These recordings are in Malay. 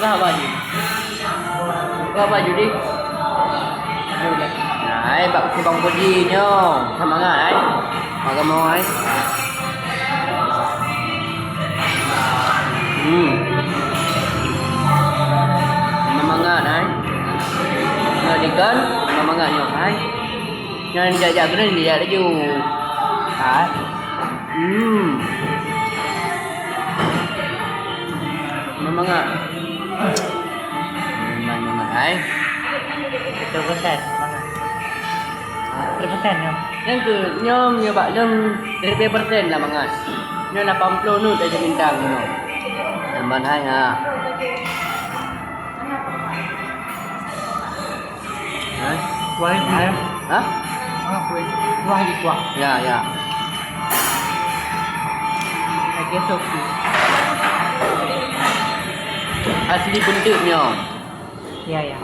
Buka baju. Buka baju đi. Đấy, bạn cái bóng có gì nhá. Thầm ăn ấy. Mà cầm mong ấy. Mamanga đấy. Rồi đi cấn, mamanga nhỏ ấy. Nên giờ cái này thì giờ nó dù. Hả? Mamanga. Mamanga đấy. Berapa persen? Mana? Berapa persen ya? Yang ke nyom ya Pak Lem dari persen lah mangan. Nyo 80 nu dari bintang no. Teman hai ha. Hah? Kuah ini ya? Hah? Ah, kuah ini kuah. Ya, ya. Lagi sopi. Asli bentuknya. Ya, ya.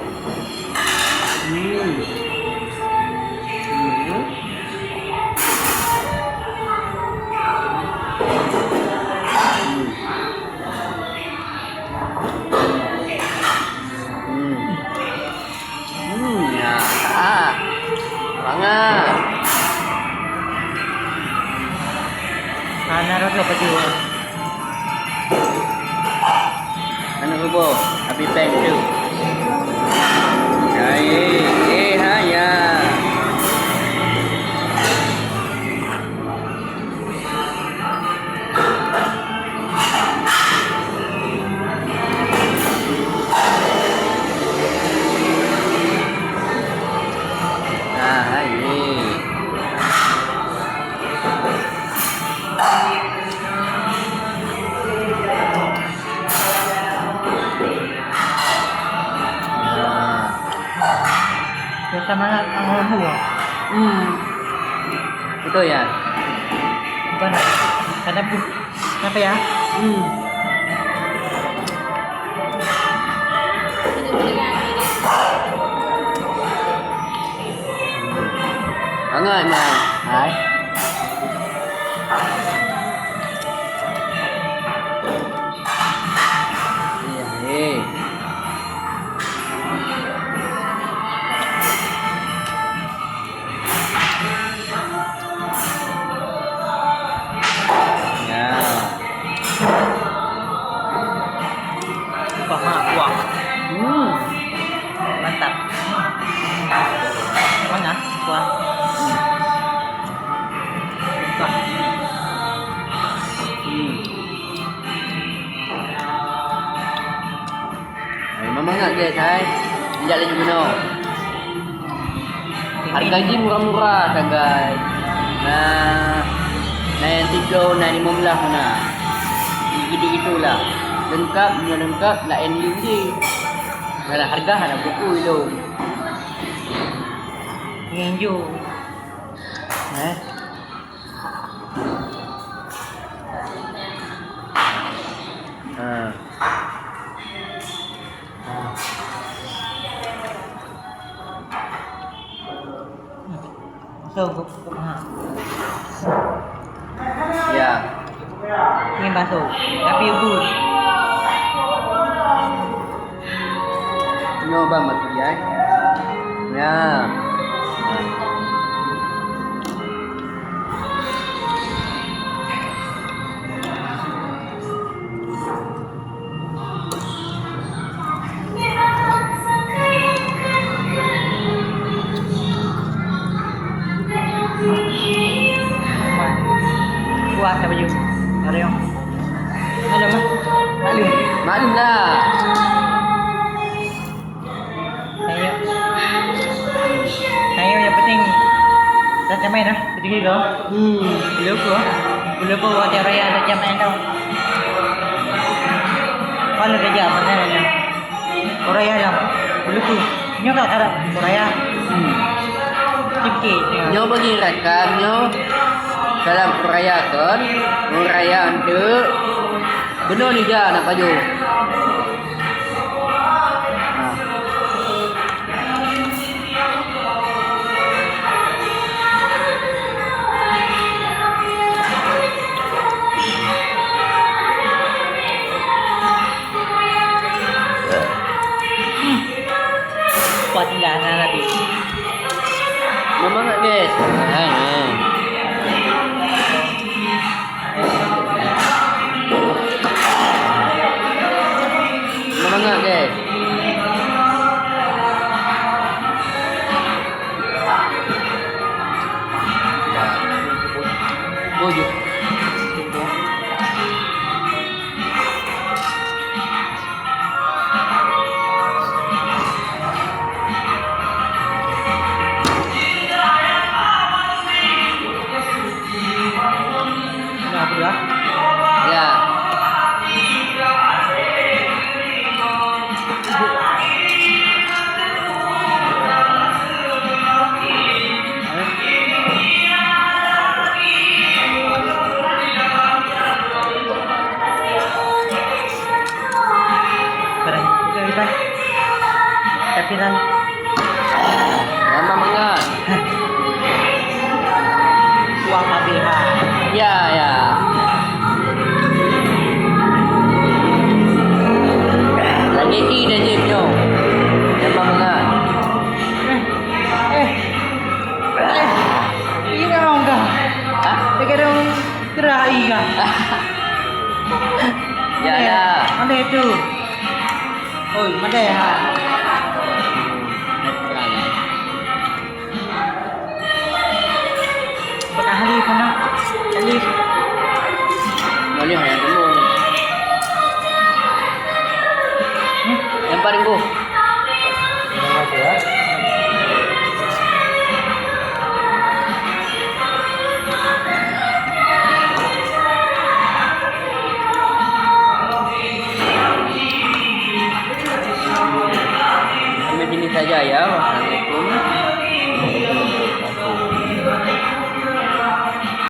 Ya. Banget. Naruh ke baju. Anak ibu, abi peng tu. Ha ya. Sama ang buah. Betul ya. Bukan. Kenapa ya? Banget mà. Đấy. Iya. Kuah. Mantap. Mana? Kuah. Kuah. Mama nggak dia saya. Tidak lagi benar. Harganya murah-murah kan guys. Nah yang 3, nah 15 mana. Gitu-gitulah. Lengkap, lengkap, lain lagi. Nah, harga ada buku itu. Ngenju. So, Ya. Ini bakso, tapi bubur. Nyoba mati ya. Ya. Kuah apa baju? Ada yang? Ada mah? Maklum. Maklum lah. Ayo yang penting dah main dah. Jadi gitu. Lupa wajar raya ada jam main tau. Kalau ada jam mana? Raya lah. Lupa. Nyo tak ada raya. Sikit. Nyo bagi rakam nyo dalam merayakan untuk benar ni dia nak baju. Sana tadi. Semangat guys. Semangat guys. Bojo. Nah, aku dah. Ya. Keren. Oke, bye. Kapitan. Lama banget. Uang BH. Ya, ya. Lagi di dan Jimnya. Lama banget. Ini orang kah? Hah? Sekarang gerai kah? Ya, ya. Mana itu? Oh, mana ya? Ahli mana? Ahli. Mana yang dulu? Yang paling bu. Sampai sini saja ya. Wassalamualaikum.